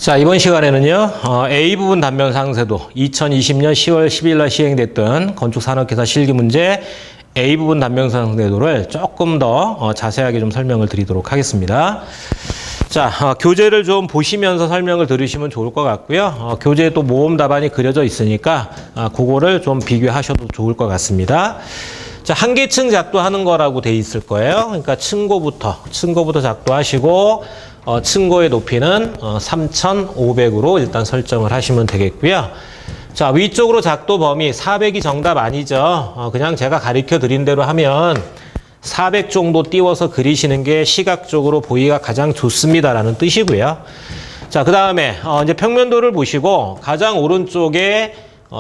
자, 이번 시간에는요, A 부분 단면 상세도 2020년 10월 10일 날 시행됐던 건축산업회사 실기문제 A 부분 단면 상세도를 조금 더 자세하게 좀 설명을 드리도록 하겠습니다. 자, 교재를 좀 보시면서 설명을 들으시면 좋을 것 같고요. 교재에 또 모음 답안이 그려져 있으니까 그거를 좀 비교하셔도 좋을 것 같습니다. 자, 한계층 작도하는 거라고 돼 있을 거예요. 그러니까 층고부터 작도하시고 층고의 높이는 3,500으로 일단 설정을 하시면 되겠고요. 자, 위쪽으로 작도 범위 400이 정답 아니죠. 그냥 제가 가르쳐 드린 대로 하면 400 정도 띄워서 그리시는 게 시각적으로 보기가 가장 좋습니다라는 뜻이고요. 자, 그 다음에 이제 평면도를 보시고 가장 오른쪽에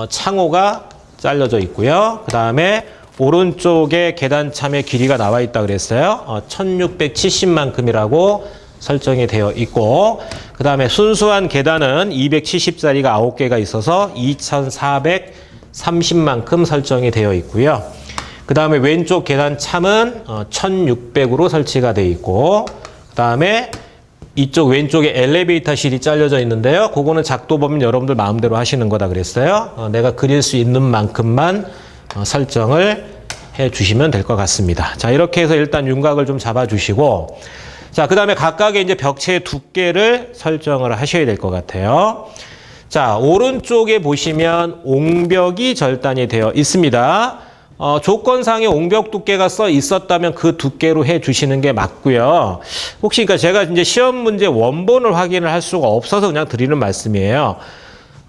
창호가 잘려져 있고요. 그 다음에 오른쪽에 계단참의 길이가 나와 있다 그랬어요. 1670만큼이라고 설정이 되어 있고, 그 다음에 순수한 계단은 270짜리가 9개가 있어서 2430만큼 설정이 되어 있고요. 그 다음에 왼쪽 계단참은 1600으로 설치가 되어 있고, 그 다음에 이쪽 왼쪽에 엘리베이터실이 잘려져 있는데요. 그거는 작도 범위는 여러분들 마음대로 하시는 거다 그랬어요. 내가 그릴 수 있는 만큼만 설정을 해 주시면 될 것 같습니다. 자, 이렇게 해서 일단 윤곽을 좀 잡아 주시고, 자, 그 다음에 각각의 이제 벽체의 두께를 설정을 하셔야 될 것 같아요. 자, 오른쪽에 보시면 옹벽이 절단이 되어 있습니다. 조건상의 옹벽 두께가 써 있었다면 그 두께로 해 주시는 게 맞고요. 혹시 그러니까 제가 이제 시험 문제 원본을 확인을 할 수가 없어서 그냥 드리는 말씀이에요.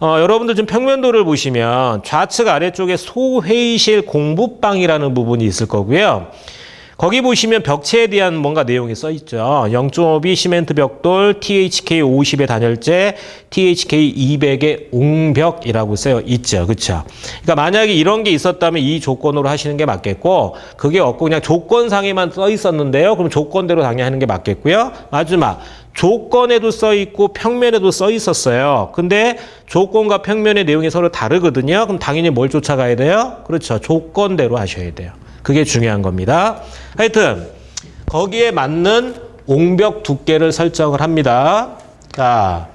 여러분들 지금 평면도를 보시면 좌측 아래쪽에 소회의실 공부방이라는 부분이 있을 거고요. 거기 보시면 벽체에 대한 뭔가 내용이 써 있죠. 0.5B 시멘트 벽돌, THK 50의 단열재, THK 200의 옹벽이라고 쓰여 있죠. 그렇죠? 그러니까 만약에 이런 게 있었다면 이 조건으로 하시는 게 맞겠고, 그게 없고 그냥 조건상에만 써 있었는데요. 그럼 조건대로 당연히 하는 게 맞겠고요. 마지막 조건에도 써 있고 평면에도 써 있었어요. 근데 조건과 평면의 내용이 서로 다르거든요. 그럼 당연히 뭘 쫓아가야 돼요? 그렇죠. 조건대로 하셔야 돼요. 그게 중요한 겁니다. 하여튼 거기에 맞는 옹벽 두께를 설정을 합니다. 자,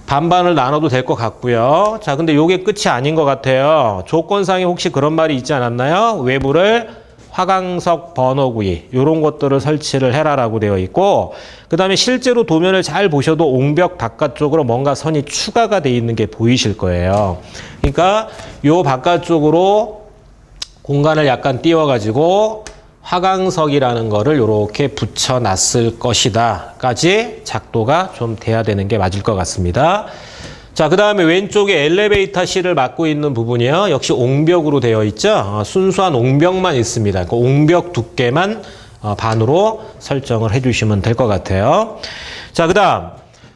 반반을 나눠도 될 것 같고요. 자, 근데 요게 끝이 아닌 것 같아요. 조건상에 혹시 그런 말이 있지 않았나요? 외부를 화강석 번호구이 이런 것들을 설치를 해라라고 되어 있고, 그 다음에 실제로 도면을 잘 보셔도 옹벽 바깥쪽으로 뭔가 선이 추가가 되어 있는 게 보이실 거예요. 그러니까 요 바깥쪽으로 공간을 약간 띄워가지고 화강석이라는 거를 이렇게 붙여놨을 것이다 까지 작도가 좀 돼야 되는 게 맞을 것 같습니다. 자, 그 다음에 왼쪽에 엘리베이터 실을 막고 있는 부분이요. 역시 옹벽으로 되어 있죠. 순수한 옹벽만 있습니다. 그 옹벽 두께만 반으로 설정을 해주시면 될 것 같아요. 자, 그 다음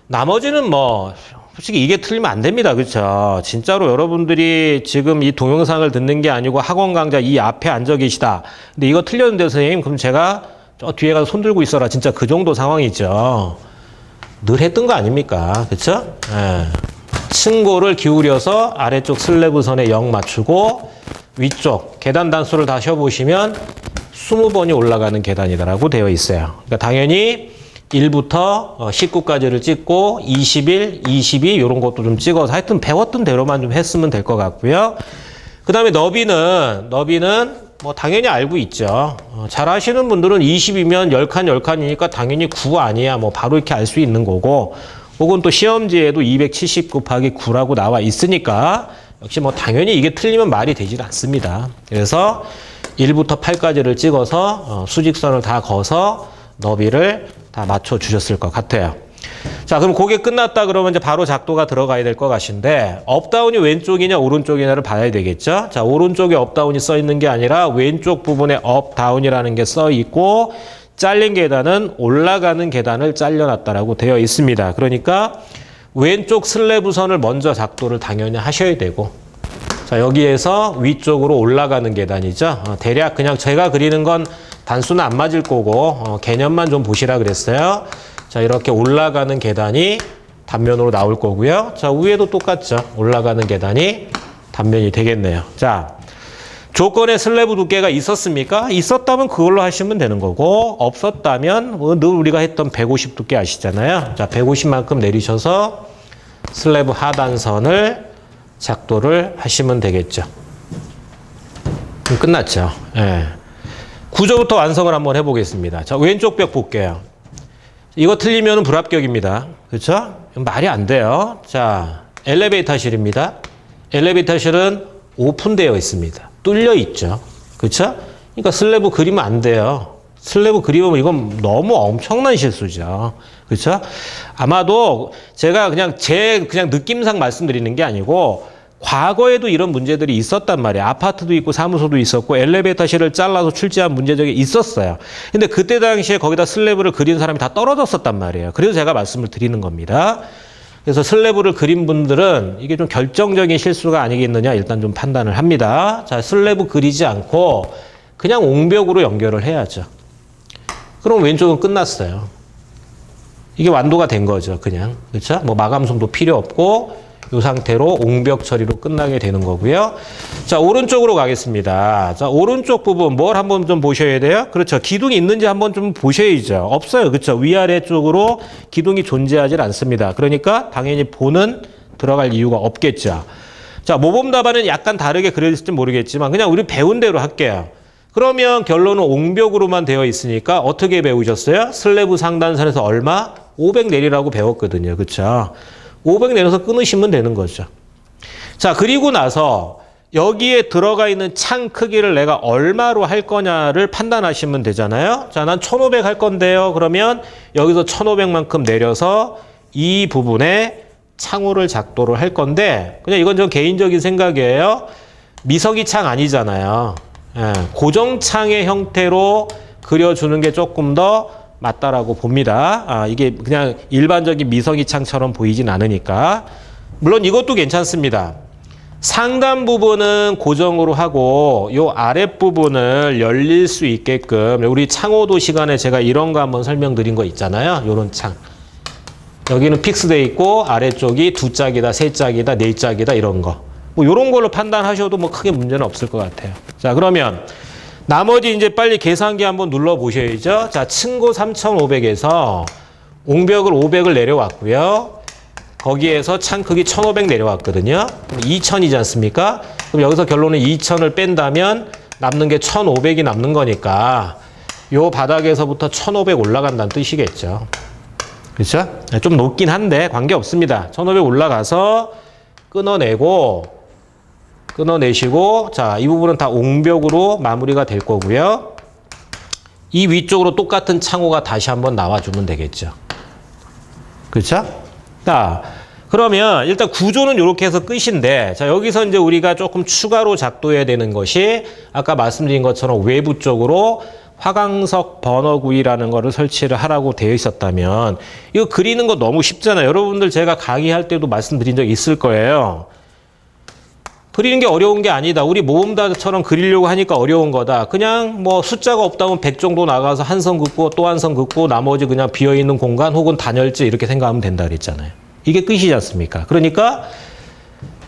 나머지는 뭐 솔직히 이게 틀리면 안 됩니다. 그렇죠? 진짜로 여러분들이 지금 이 동영상을 듣는 게 아니고 학원 강좌 이 앞에 앉아 계시다. 근데 이거 틀렸는데 선생님 그럼 제가 저 뒤에 가서 손 들고 있어라. 진짜 그 정도 상황이죠. 늘 했던 거 아닙니까? 그렇죠? 예. 층고를 기울여서 아래쪽 슬래브 선에 0 맞추고 위쪽 계단 단수를 다 쉬어보시면 20번이 올라가는 계단이다라고 되어 있어요. 그러니까 당연히 1부터 19까지를 찍고 21, 22 이런 것도 좀 찍어서 하여튼 배웠던 대로만 좀 했으면 될 것 같고요. 그 다음에 너비는 뭐 당연히 알고 있죠. 잘 하시는 분들은 20이면 10칸이니까 당연히 9 아니야. 뭐 바로 이렇게 알 수 있는 거고, 혹은 또 시험지에도 270 곱하기 9라고 나와 있으니까 역시 뭐 당연히 이게 틀리면 말이 되질 않습니다. 그래서 1부터 8까지를 찍어서 수직선을 다 그어서 너비를 다 맞춰 주셨을 것 같아요. 자, 그럼 그게 끝났다 그러면 이제 바로 작도가 들어가야 될 것 같은데, 업다운이 왼쪽이냐 오른쪽이냐를 봐야 되겠죠. 자, 오른쪽에 업다운이 써 있는 게 아니라 왼쪽 부분에 업다운이라는 게 써 있고, 잘린 계단은 올라가는 계단을 잘려놨다라고 되어 있습니다. 그러니까 왼쪽 슬래브 선을 먼저 작도를 당연히 하셔야 되고, 자, 여기에서 위쪽으로 올라가는 계단이죠. 대략 그냥 제가 그리는 건 단수는 안 맞을 거고 개념만 좀 보시라 그랬어요. 자, 이렇게 올라가는 계단이 단면으로 나올 거고요. 자, 위에도 똑같죠. 올라가는 계단이 단면이 되겠네요. 자, 조건에 슬래브 두께가 있었습니까? 있었다면 그걸로 하시면 되는 거고, 없었다면 늘 우리가 했던 150 두께 아시잖아요. 자, 150만큼 내리셔서 슬래브 하단선을 작도를 하시면 되겠죠. 끝났죠. 예. 구조부터 완성을 한번 해보겠습니다. 자, 왼쪽 벽 볼게요. 이거 틀리면 불합격입니다. 그렇죠? 말이 안 돼요. 자, 엘리베이터실입니다. 엘리베이터실은 오픈되어 있습니다. 뚫려 있죠. 그렇죠? 그러니까 슬래브 그리면 안 돼요. 슬래브 그리면 이건 너무 엄청난 실수죠. 그렇죠? 아마도 제가 그냥 그냥 느낌상 말씀드리는 게 아니고 과거에도 이런 문제들이 있었단 말이에요. 아파트도 있고 사무소도 있었고 엘리베이터실을 잘라서 출제한 문제적이 있었어요. 근데 그때 당시에 거기다 슬래브를 그린 사람이 다 떨어졌었단 말이에요. 그래서 제가 말씀을 드리는 겁니다. 그래서 슬래브를 그린 분들은 이게 좀 결정적인 실수가 아니겠느냐 일단 좀 판단을 합니다. 자, 슬래브 그리지 않고 그냥 옹벽으로 연결을 해야죠. 그럼 왼쪽은 끝났어요. 이게 완도가 된 거죠, 그냥. 그렇죠? 뭐 마감솜도 필요 없고 이 상태로 옹벽 처리로 끝나게 되는 거고요. 자, 오른쪽으로 가겠습니다. 자, 오른쪽 부분 뭘 한번 좀 보셔야 돼요? 그렇죠. 기둥이 있는지 한번 좀 보셔야죠. 없어요. 그렇죠. 위아래 쪽으로 기둥이 존재하지 않습니다. 그러니까 당연히 본은 들어갈 이유가 없겠죠. 자, 모범 답안은 약간 다르게 그려질지 모르겠지만 그냥 우리 배운 대로 할게요. 그러면 결론은 옹벽으로만 되어 있으니까 어떻게 배우셨어요? 슬래브 상단선에서 얼마? 500 내리라고 배웠거든요. 그렇죠? 500 내려서 끊으시면 되는 거죠. 자, 그리고 나서 여기에 들어가 있는 창 크기를 내가 얼마로 할 거냐를 판단하시면 되잖아요. 자, 난 1500 할 건데요. 그러면 여기서 1500만큼 내려서 이 부분에 창호를 작도를 할 건데 그냥 이건 좀 개인적인 생각이에요. 미석이 창 아니잖아요. 예, 고정창의 형태로 그려주는 게 조금 더 맞다라고 봅니다. 아, 이게 그냥 일반적인 미석이 창처럼 보이진 않으니까. 물론 이것도 괜찮습니다. 상단 부분은 고정으로 하고 요 아랫부분을 열릴 수 있게끔 우리 창호도 시간에 제가 이런 거 한번 설명드린 거 있잖아요. 요런 창. 여기는 픽스돼 있고 아래쪽이 2짝이다, 3짝이다, 4짝이다 이런 거. 뭐 요런 걸로 판단하셔도 뭐 크게 문제는 없을 것 같아요. 자, 그러면 나머지 이제 빨리 계산기 한번 눌러 보셔야죠. 자, 층고 3,500에서 옹벽을 500을 내려왔고요. 거기에서 창 크기 1,500 내려왔거든요. 2,000이지 않습니까? 그럼 여기서 결론은 2,000을 뺀다면 남는 게 1,500이 남는 거니까 요 바닥에서부터 1,500 올라간다는 뜻이겠죠. 그렇죠? 좀 높긴 한데 관계없습니다. 1,500 올라가서 끊어내시고 자, 이 부분은 다 옹벽으로 마무리가 될 거고요. 이 위쪽으로 똑같은 창호가 다시 한번 나와주면 되겠죠. 그렇죠? 자, 그러면 일단 구조는 이렇게 해서 끝인데 자, 여기서 이제 우리가 조금 추가로 작도해야 되는 것이 아까 말씀드린 것처럼 외부 쪽으로 화강석 버너구이라는 거를 설치를 하라고 되어 있었다면 이거 그리는 거 너무 쉽잖아요. 여러분들 제가 강의할 때도 말씀드린 적 있을 거예요. 그리는 게 어려운 게 아니다. 우리 모범답처럼 그리려고 하니까 어려운 거다. 그냥 뭐 숫자가 없다면 100 정도 나가서 한 선 긋고 또 한 선 긋고 나머지 그냥 비어있는 공간 혹은 단열재 이렇게 생각하면 된다 그랬잖아요. 이게 끝이지 않습니까? 그러니까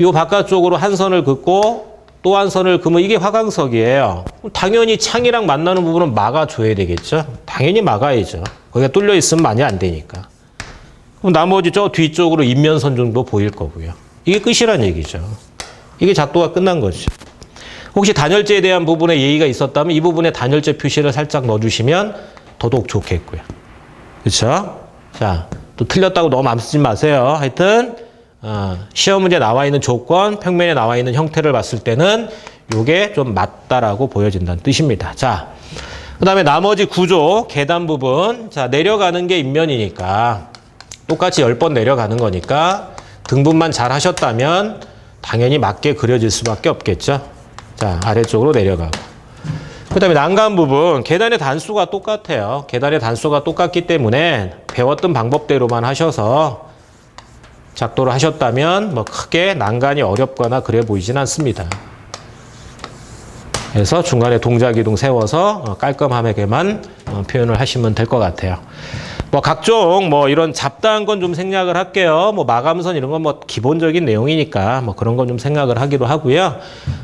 이 바깥쪽으로 한 선을 긋고 또 한 선을 그으면 이게 화강석이에요. 당연히 창이랑 만나는 부분은 막아줘야 되겠죠. 당연히 막아야죠. 거기가 뚫려 있으면 많이 안 되니까. 그럼 나머지 저 뒤쪽으로 인면선 정도 보일 거고요. 이게 끝이란 얘기죠. 이게 작도가 끝난 거죠. 혹시 단열재에 대한 부분에 예의가 있었다면 이 부분에 단열재 표시를 살짝 넣어주시면 더더욱 좋겠고요. 그렇죠? 자, 또 틀렸다고 너무 맘 쓰지 마세요. 하여튼 시험 문제 나와 있는 조건, 평면에 나와 있는 형태를 봤을 때는 이게 좀 맞다라고 보여진다는 뜻입니다. 자, 그 다음에 나머지 구조, 계단 부분. 자, 내려가는 게 인면이니까 똑같이 10번 내려가는 거니까 등분만 잘 하셨다면 당연히 맞게 그려질 수밖에 없겠죠. 자, 아래쪽으로 내려가고. 그 다음에 난간 부분, 계단의 단수가 똑같아요. 계단의 단수가 똑같기 때문에 배웠던 방법대로만 하셔서 작도를 하셨다면 뭐 크게 난간이 어렵거나 그래 보이진 않습니다. 그래서 중간에 동작이동 세워서 깔끔하게만 표현을 하시면 될 것 같아요. 뭐 각종 뭐 이런 잡다한 건 좀 생략을 할게요. 뭐 마감선 이런 건 뭐 기본적인 내용이니까 뭐 그런 건 좀 생각을 하기로 하고요.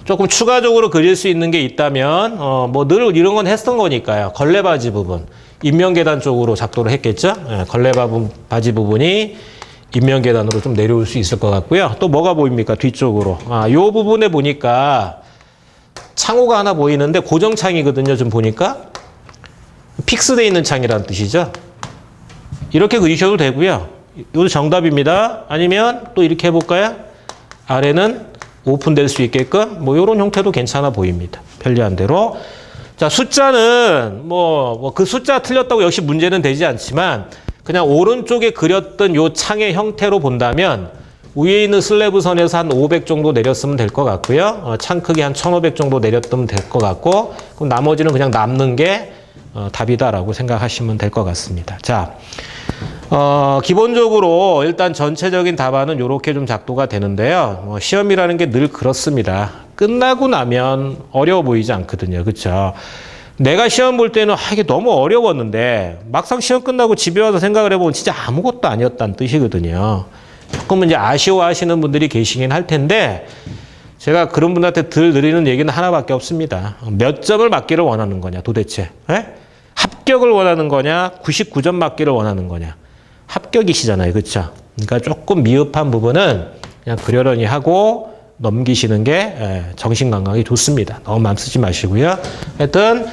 조금 추가적으로 그릴 수 있는 게 있다면 뭐 늘 이런 건 했던 거니까요. 걸레바지 부분, 인면계단 쪽으로 작도를 했겠죠. 예, 걸레바지 부분이 인면 계단으로 좀 내려올 수 있을 것 같고요. 또 뭐가 보입니까? 뒤쪽으로. 요 부분에 보니까 창호가 하나 보이는데 고정창이거든요. 좀 보니까. 픽스되어 있는 창이라는 뜻이죠. 이렇게 그리셔도 되고요. 이것도 정답입니다. 아니면 또 이렇게 해볼까요? 아래는 오픈될 수 있게끔 뭐 이런 형태도 괜찮아 보입니다. 편리한 대로. 자, 숫자는 그 숫자 틀렸다고 역시 문제는 되지 않지만 그냥 오른쪽에 그렸던 요 창의 형태로 본다면 위에 있는 슬래브 선에서 한 500 정도 내렸으면 될 것 같고요. 창 크기 한 1500 정도 내렸으면 될 것 같고 그럼 나머지는 그냥 남는 게 답이다라고 생각하시면 될 것 같습니다. 자, 기본적으로 일단 전체적인 답안은 이렇게 좀 작도가 되는데요. 시험이라는 게 늘 그렇습니다. 끝나고 나면 어려워 보이지 않거든요. 그렇죠? 내가 시험 볼 때는 이게 너무 어려웠는데 막상 시험 끝나고 집에 와서 생각을 해보면 진짜 아무것도 아니었다는 뜻이거든요. 조금 이제 아쉬워하시는 분들이 계시긴 할 텐데 제가 그런 분한테 늘 드리는 얘기는 하나밖에 없습니다. 몇 점을 맞기를 원하는 거냐 도대체. 에? 합격을 원하는 거냐 99점 맞기를 원하는 거냐. 합격이시잖아요. 그렇죠? 그러니까 조금 미흡한 부분은 그냥 그러려니 하고 넘기시는 게 정신 건강에 좋습니다. 너무 마음 쓰지 마시고요. 하여튼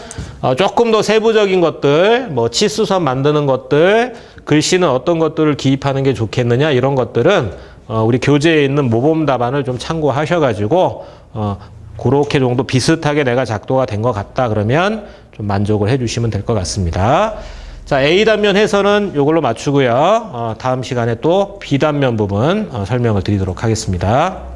조금 더 세부적인 것들, 뭐 치수선 만드는 것들, 글씨는 어떤 것들을 기입하는 게 좋겠느냐 이런 것들은 우리 교재에 있는 모범 답안을 좀 참고하셔가지고 그렇게 정도 비슷하게 내가 작도가 된 것 같다 그러면 좀 만족을 해주시면 될 것 같습니다. 자, A단면 해설은 이걸로 마치고요. 다음 시간에 또 B단면 부분 설명을 드리도록 하겠습니다.